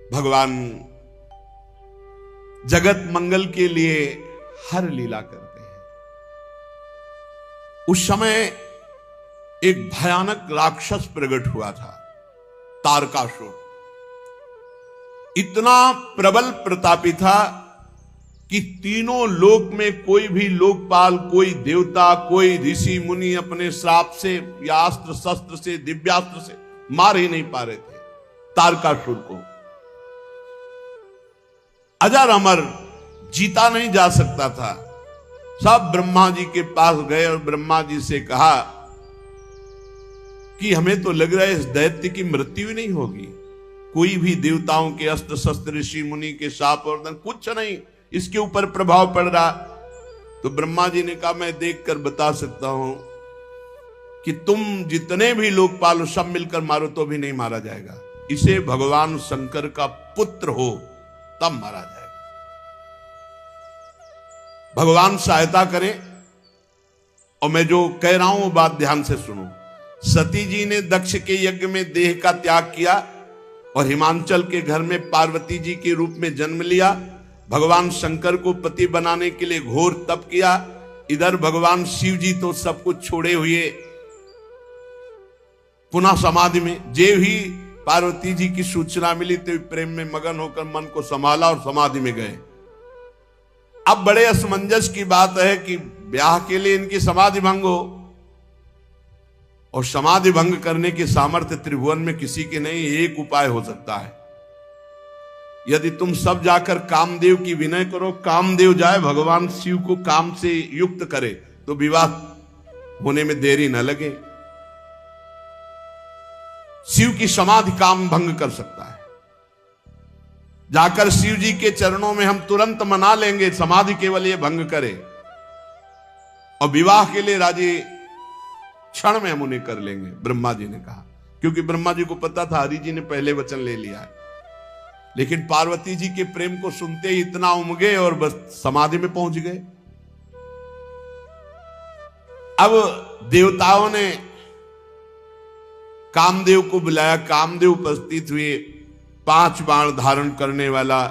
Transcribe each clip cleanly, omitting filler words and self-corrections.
भगवान जगत मंगल के लिए हर लीला करते हैं। उस समय एक भयानक राक्षस प्रकट हुआ था, तारकासुर। इतना प्रबल प्रतापी था कि तीनों लोक में कोई भी लोकपाल, कोई देवता, कोई ऋषि मुनि अपने श्राप से या अस्त्र शस्त्र से, दिव्यास्त्र से मार ही नहीं पा रहे थे तारकासुर को। अजर अमर जीता नहीं जा सकता था। सब ब्रह्मा जी के पास गए और ब्रह्मा जी से कहा कि हमें तो लग रहा है इस दैत्य की मृत्यु ही नहीं होगी। कोई भी देवताओं के अस्त्र शस्त्र, ऋषि मुनि के शाप और कुछ नहीं इसके ऊपर प्रभाव पड़ रहा। तो ब्रह्मा जी ने कहा मैं देखकर बता सकता हूं कि तुम जितने भी लोकपाल सब मिलकर मारो तो भी नहीं मारा जाएगा। इसे भगवान शंकर का पुत्र हो तब मारा जाएगा। भगवान सहायता करें। और मैं जो कह रहा हूं वो बात ध्यान से सुनो। सती जी ने दक्ष के यज्ञ में देह का त्याग किया और हिमांचल के घर में पार्वती जी के रूप में जन्म लिया। भगवान शंकर को पति बनाने के लिए घोर तप किया। इधर भगवान शिव जी तो सब कुछ छोड़े हुए पुनः समाधि में। जे ही पार्वती जी की सूचना मिली तो प्रेम में मगन होकर मन को संभाला और समाधि में गए। अब बड़े असमंजस की बात है कि ब्याह के लिए इनकी समाधि भंग हो, और समाधि भंग करने की सामर्थ्य त्रिभुवन में किसी के नहीं। एक उपाय हो सकता है, यदि तुम सब जाकर कामदेव की विनय करो, कामदेव जाए भगवान शिव को काम से युक्त करे तो विवाह होने में देरी न लगे। शिव की समाधि काम भंग कर सकता है। जाकर शिव जी के चरणों में हम तुरंत मना लेंगे, समाधि केवल ये भंग करे, और विवाह के लिए राजी क्षण में हम उन्हें कर लेंगे। ब्रह्मा जी ने कहा, क्योंकि ब्रह्मा जी को पता था हरि जी ने पहले वचन ले लिया है। लेकिन पार्वती जी के प्रेम को सुनते ही इतना उमगे और बस समाधि में पहुंच गए। अब देवताओं ने कामदेव को बुलाया। कामदेव उपस्थित हुए, 5 बाण धारण करने वाला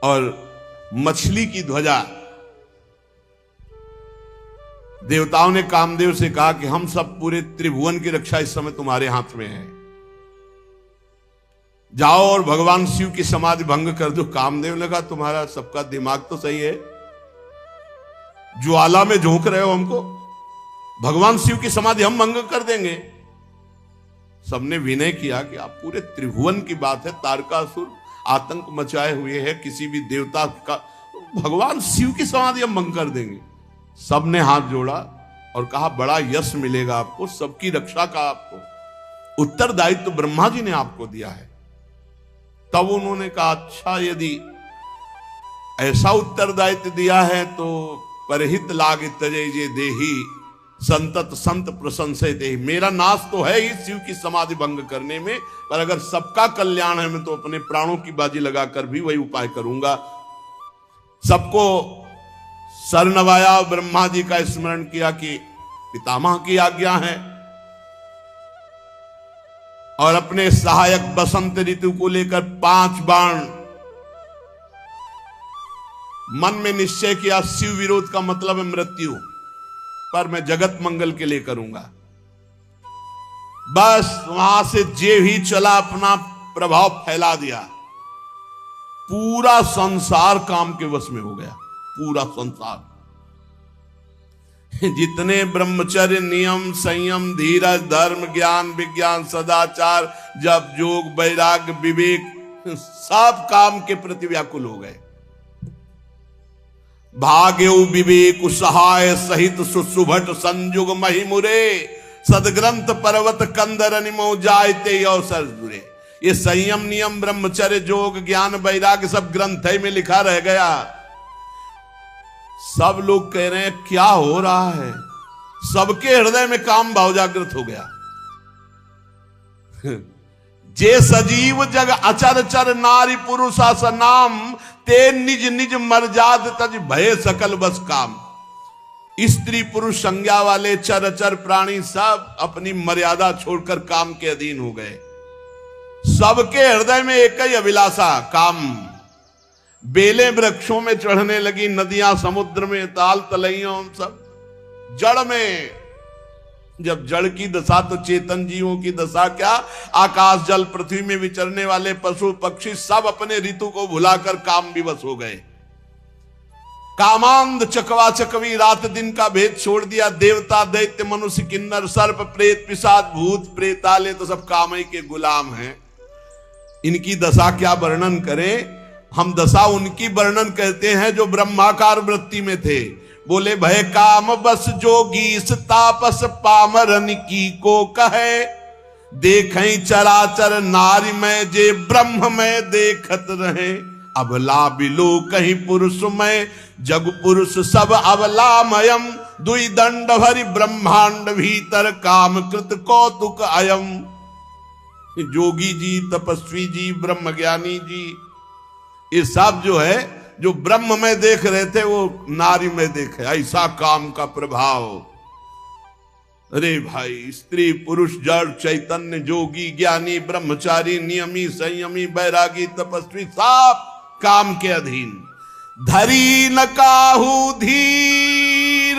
और मछली की ध्वजा। देवताओं ने कामदेव से कहा कि हम सब पूरे त्रिभुवन की रक्षा इस समय तुम्हारे हाथ में है, जाओ और भगवान शिव की समाधि भंग कर दो। कामदेव ने कहा तुम्हारा सबका दिमाग तो सही है, ज्वाला में झोंक रहे हो हमको, भगवान शिव की समाधि हम भंग कर देंगे। सबने विनय किया कि आप पूरे त्रिभुवन की बात है, तारकासुर आतंक मचाए हुए है, किसी भी देवता का, भगवान शिव की समाधि हम भंग कर देंगे। सबने हाथ जोड़ा और कहा बड़ा यश मिलेगा आपको, सबकी रक्षा का आपको उत्तरदायित्व तो ब्रह्मा जी ने आपको दिया है। तब उन्होंने कहा अच्छा यदि ऐसा उत्तरदायित्व दिया है तो परहित लाग तजय जे देही संतत संत प्रशंसे देही। मेरा नाश तो है ही शिव की समाधि भंग करने में, पर अगर सबका कल्याण है मैं तो अपने प्राणों की बाजी लगाकर भी वही उपाय करूंगा। सबको सर नवाया, ब्रह्मा जी का स्मरण किया कि पितामह की आज्ञा है, और अपने सहायक बसंत ऋतु को लेकर 5 बाण। मन में निश्चय किया शिव विरोध का मतलब है मृत्यु, पर मैं जगत मंगल के लिए करूंगा। बस वहां से जे ही चला अपना प्रभाव फैला दिया। पूरा संसार काम के वश में हो गया, पूरा संसार। जितने ब्रह्मचर्य, नियम, संयम, धीरज, धर्म, ज्ञान, विज्ञान, सदाचार, जप, योग, वैराग्य, विवेक, सब काम के प्रति व्याकुल हो गए। भाग्यो विवेक सहाय सहित सुसुभट संयुग महिमुरे, सदग्रंथ पर्वत कंदर निमो जायते अवसर जुरे। ये संयम, नियम, ब्रह्मचर्य, योग, ज्ञान, वैराग्य सब ग्रंथ में लिखा रह गया। सब लोग कह रहे हैं क्या हो रहा है, सबके हृदय में काम भाव जागृत हो गया। जे सजीव जग अचर चर नारी पुरुषा स नाम, ते निज निज मर्याद तज भय सकल बस काम। स्त्री पुरुष संज्ञा वाले चर चर प्राणी सब अपनी मर्यादा छोड़कर काम के अधीन हो गए। सबके हृदय में एक ही अभिलाषा, काम। बेलें वृक्षों में चढ़ने लगी, नदियां समुद्र में, ताल तलैयों सब जड़ में। जब जड़ की दशा तो चेतन जीवों की दशा क्या, आकाश जल पृथ्वी में विचरने वाले पशु पक्षी सब अपने ऋतु को भुलाकर काम विवश हो गए। कामांध चकवा चकवी रात दिन का भेद छोड़ दिया। देवता दैत्य मनुष्य किन्नर सर्प प्रेत पिशाच भूत प्रेताले तो सब काम ही के गुलाम हैं। इनकी दशा क्या वर्णन करें, हम दशा उनकी वर्णन करते हैं जो ब्रह्माकार वृत्ति में थे। बोले भय काम बस जोगी तापस पामरन की को कहे, देखें चराचर नारी में जे ब्रह्म में देखत रहे। अबला बिलो कहीं पुरुष में जग पुरुष सब अबलामयम, दुई दंड भरी ब्रह्मांड भीतर काम कृत कौतुक अयम। जोगी जी, तपस्वी जी, ब्रह्म ज्ञानी जी, ये सब जो है, जो ब्रह्म में देख रहे थे वो नारी में देखे। ऐसा काम का प्रभाव। अरे भाई, स्त्री पुरुष जड़ चैतन्य जोगी ज्ञानी ब्रह्मचारी नियमी संयमी बैरागी तपस्वी सब काम के अधीन। धरी न काहू धीर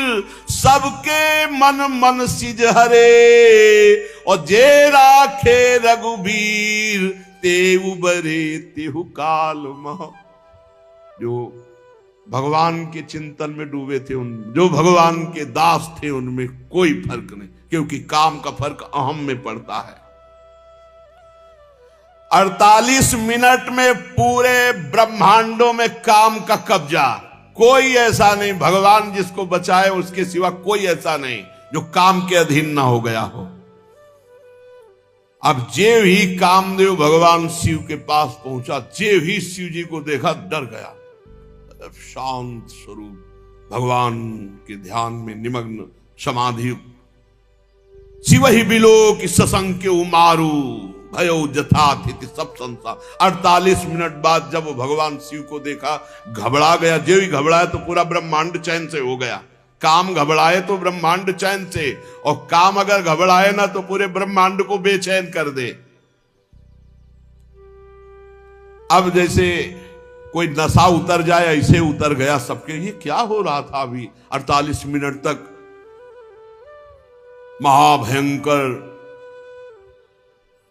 सबके मन मन सिज हरे, और जे राखे रघुबीर ते उबरे तेहु काल मह। जो भगवान के चिंतन में डूबे थे, उन जो भगवान के दास थे, उनमें कोई फर्क नहीं, क्योंकि काम का फर्क अहम में पड़ता है। 48 मिनट में पूरे ब्रह्मांडों में काम का कब्जा। कोई ऐसा नहीं, भगवान जिसको बचाए उसके सिवा कोई ऐसा नहीं जो काम के अधीन ना हो गया हो। अब जेव ही कामदेव भगवान शिव के पास पहुंचा, जेव ही शिव जी को देखा डर गया। शांत स्वरूप भगवान के ध्यान में निमग्न समाधि। शिव ही बिलो की ससंख्य उमारू भयो जथाथिति सब संसार। 48 मिनट बाद जब वो भगवान शिव को देखा, घबरा गया। जो ही घबराया तो पूरा ब्रह्मांड चैन से हो गया। काम घबराए तो ब्रह्मांड चैन से, और काम अगर घबराए ना तो पूरे ब्रह्मांड को बेचैन कर दे। अब जैसे कोई नशा उतर जाए ऐसे उतर गया सबके। ये क्या हो रहा था अभी 48 मिनट तक? महाभयंकर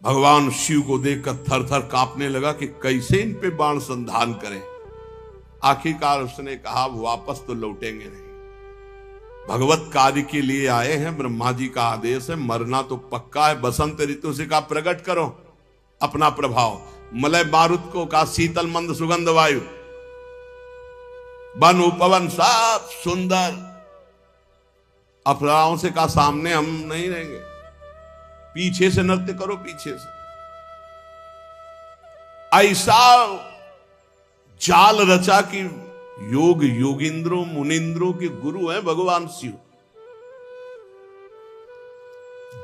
भगवान शिव को देखकर थर थर कांपने लगा कि कैसे इन पे बाण संधान करें। आखिरकार उसने कहा वापस तो लौटेंगे नहीं, भगवत कार्य के लिए आए हैं, ब्रह्मा जी का आदेश है, मरना तो पक्का है। बसंत ऋतु से कहा प्रकट करो अपना प्रभाव। मलय मारुत को कहा शीतल मंद सुगंध वायु, वन उपवन सब सुंदर। अप्सराओं से कहा सामने हम नहीं रहेंगे, पीछे से नृत्य करो, पीछे से। ऐसा जाल रचा कि योग योगिंद्रों मुनिंद्रों के गुरु हैं भगवान शिव।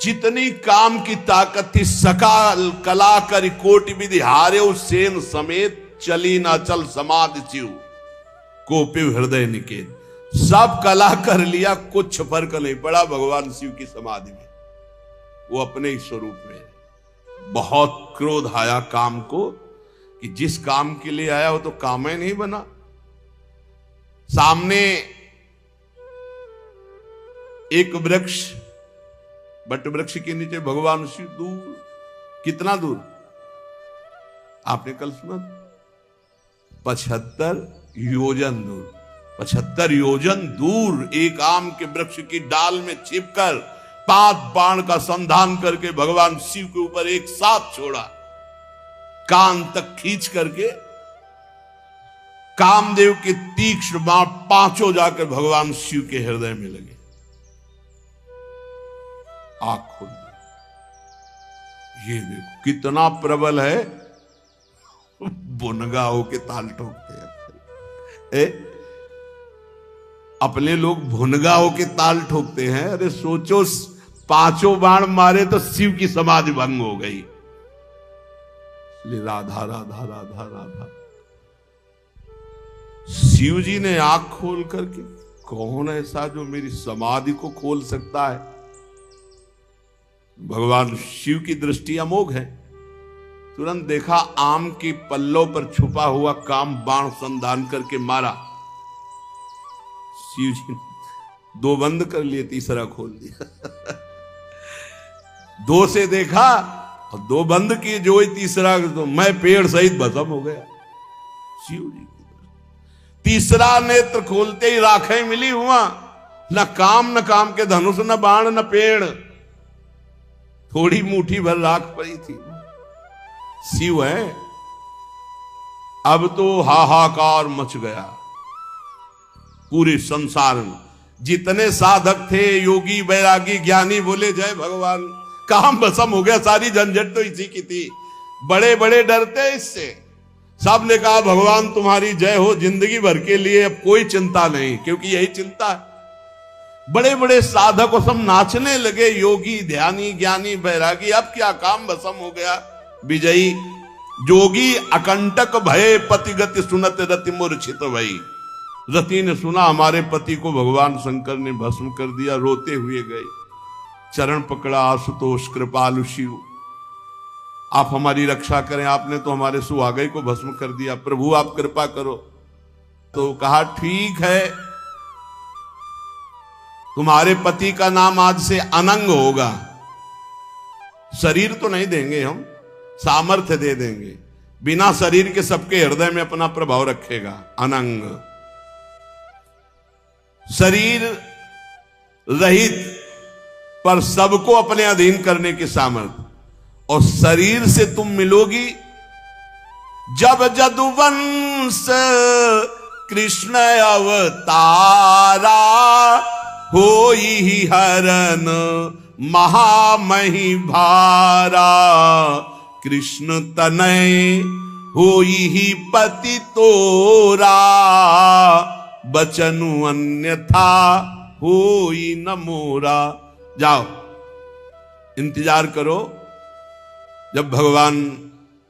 जितनी काम की ताकत थी, सकाल कला कर कोटि विधि हारे सेन समेत, चली ना चल समाधि शिव कोपिव हृदय निकेत। सब कला कर लिया, कुछ फर्क नहीं पड़ा भगवान शिव की समाधि में। वो अपने ही स्वरूप में। बहुत क्रोध आया काम को कि जिस काम के लिए आया वो तो काम ही नहीं बना। सामने एक वृक्ष, बट वृक्ष के नीचे भगवान शिव दूर, कितना दूर आपने कल सुना, 75 योजन दूर। 75 योजन दूर एक आम के वृक्ष की डाल में छिपकर 5 बाण का संधान करके भगवान शिव के ऊपर एक साथ छोड़ा, कान तक खींच करके। कामदेव के तीक्ष्ण बाण 5 जाकर भगवान शिव के हृदय में लगे। आंख खोल, ये देखो कितना प्रबल है। बुनगा होके ताल ठोकते हैं। अपने लोग भुनगा होके ताल ठोकते हैं। अरे सोचो 5 बाण मारे तो शिव की समाधि भंग हो गई। राधा राधा राधा राधा। शिव जी ने आंख खोल करके, कौन ऐसा जो मेरी समाधि को खोल सकता है? भगवान शिव की दृष्टि अमोघ है। तुरंत देखा आम की पल्लों पर छुपा हुआ काम बाण संधान करके मारा। शिव जी ने 2 बंद कर लिए, तीसरा खोल दिया। 2 से देखा और 2 बंद किए, जो ही तीसरा तो मैं पेड़ सहित भस्म हो गया। शिव जी तीसरा नेत्र खोलते ही राखें मिली हुआ, न काम के धनुष, न बाण, न पेड़, थोड़ी मुट्ठी भर राख पड़ी थी। शिव है। अब तो हाहाकार मच गया पूरे संसार में। जितने साधक थे, योगी बैरागी ज्ञानी, बोले जय भगवान, काम भस्म हो गया। सारी झंझट तो इसी की थी। बड़े बड़े डरते इससे। सब ने कहा भगवान तुम्हारी जय हो, जिंदगी भर के लिए अब कोई चिंता नहीं, क्योंकि यही चिंता है। बड़े बड़े साधक सब नाचने लगे, योगी, ध्यानी, ज्ञानी, बैरागी। अब क्या काम भस्म हो गया। विजयी जोगी अकंटक भय पतिगति सुनत रति मूर्छित भई। रति ने सुना हमारे पति को भगवान शंकर ने भस्म कर दिया, रोते हुए गए, चरण पकड़ा, आशुतोष कृपालु शिव आप हमारी रक्षा करें, आपने तो हमारे सुहागई को भस्म कर दिया, प्रभु आप कृपा करो। तो कहा ठीक है, तुम्हारे पति का नाम आज से अनंग होगा। शरीर तो नहीं देंगे हम, सामर्थ्य दे देंगे, बिना शरीर के सबके हृदय में अपना प्रभाव रखेगा। अनंग, शरीर रहित पर सबको अपने अधीन करने की सामर्थ्य। और शरीर से तुम मिलोगी जब जदुवंश कृष्ण अवतारा, होई ही हरन महामही भारा। कृष्ण तनय होई ही पति तोरा, बचनु अन्यथा होई न मोरा। जाओ इंतजार करो, जब भगवान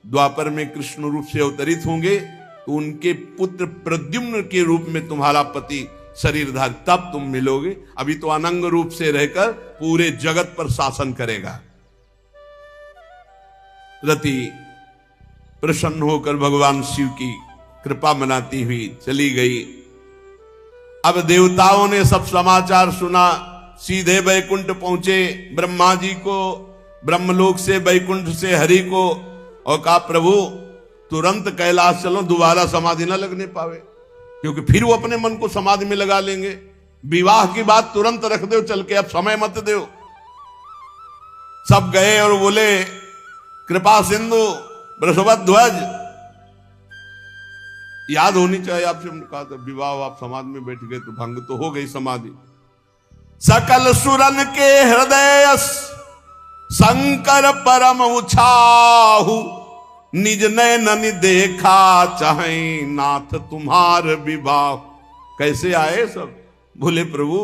द्वापर में कृष्ण रूप से अवतरित होंगे तो उनके पुत्र प्रद्युम्न के रूप में तुम्हारा पति शरीरधारी, तब तुम मिलोगे। अभी तो अनंग रूप से रहकर पूरे जगत पर शासन करेगा। रति प्रसन्न होकर भगवान शिव की कृपा मनाती हुई चली गई। अब देवताओं ने सब समाचार सुना, सीधे बैकुंठ पहुंचे। ब्रह्मा जी को ब्रह्मलोक से, बैकुंठ से हरि को, और कहा प्रभु तुरंत कैलाश चलो, दोबारा समाधि न लगने पावे, क्योंकि फिर वो अपने मन को समाधि में लगा लेंगे। विवाह की बात तुरंत रख दो चल के, अब समय मत दो। सब गए और बोले कृपा सिंधु वृषभध्वज, याद होनी चाहिए आपसे। हमने कहा था विवाह, आप समाधि में बैठ गए तो भंग तो हो गई समाधि। सकल सुरन के हृदय शंकर परम उछाहु, निज नैन देखा चाहे नाथ तुम्हार विवाह। कैसे आए सब? बोले प्रभु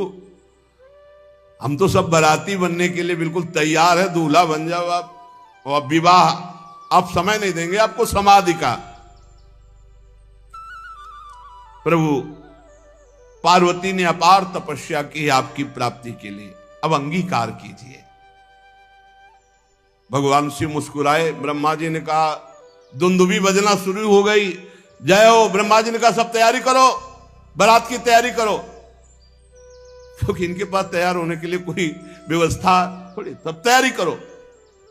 हम तो सब बराती बनने के लिए बिल्कुल तैयार है, दूल्हा बन जाओ आप, और विवाह आप समय नहीं देंगे आपको समाधि का। प्रभु पार्वती ने अपार तपस्या की आपकी प्राप्ति के लिए, अब अंगीकार कीजिए। भगवान शिव मुस्कुराए। ब्रह्मा जी ने कहा, दुंदुभी बजना शुरू हो गई, जय हो। ब्रह्मा जी ने कहा सब तैयारी करो, बारात की तैयारी करो, क्योंकि इनके पास तैयार होने के लिए कोई व्यवस्था थोड़ी, सब तैयारी करो।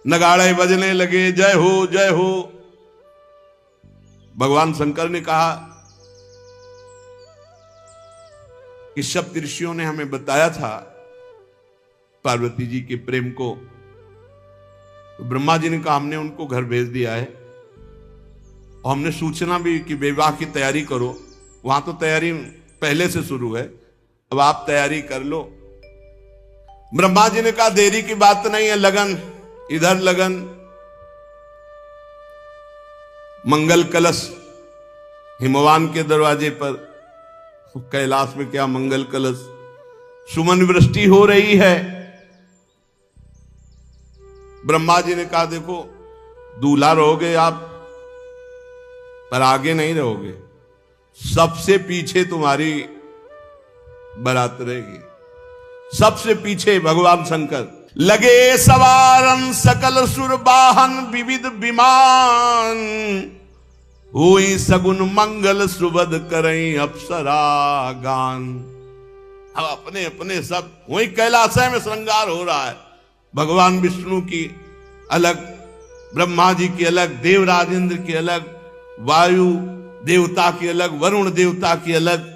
नगाड़े बजने लगे, जय हो जय हो। भगवान शंकर ने कहा कि सप्त ऋषियों ने हमें बताया था पार्वती जी के प्रेम को, तो ब्रह्मा जी ने कहा हमने उनको घर भेज दिया है, और हमने सूचना भी कि विवाह की तैयारी करो। वहां तो तैयारी पहले से शुरू है, अब आप तैयारी कर लो। ब्रह्मा जी ने कहा देरी की बात नहीं है, लगन, इधर लगन। मंगल कलश हिमवान के दरवाजे पर, कैलाश में क्या मंगल कलश, सुमन वृष्टि हो रही है। ब्रह्मा जी ने कहा देखो दूल्हा रहोगे आप, पर आगे नहीं रहोगे, सबसे पीछे तुम्हारी बारात रहेगी, सबसे पीछे भगवान शंकर। लगे सवारन सकल सुर बाहन विविध विमान, हुई सगुन मंगल सुबद करई अप्सरा गान। अब अपने अपने सब वही कैलाशय में श्रृंगार हो रहा है। भगवान विष्णु की अलग, ब्रह्मा जी की अलग, देवराजेंद्र की अलग, वायु देवता की अलग, वरुण देवता की अलग।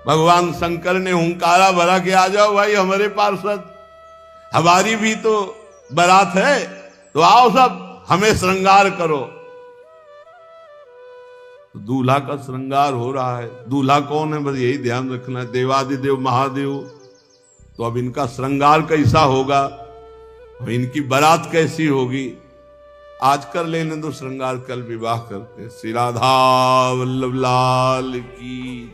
भगवान शंकर ने हुंकारा भरा कि आ जाओ भाई हमारे पार्षद, हमारी भी तो बारात है, तो आओ सब हमें श्रृंगार करो। दूल्हा का श्रृंगार हो रहा है। दूल्हा कौन है, बस यही ध्यान रखना है, देवादिदेव महादेव। तो अब इनका श्रृंगार कैसा होगा, इनकी बारात कैसी होगी, आज कर लेने दो श्रृंगार, कल विवाह करते। श्री राधा वल्लभ लाल की।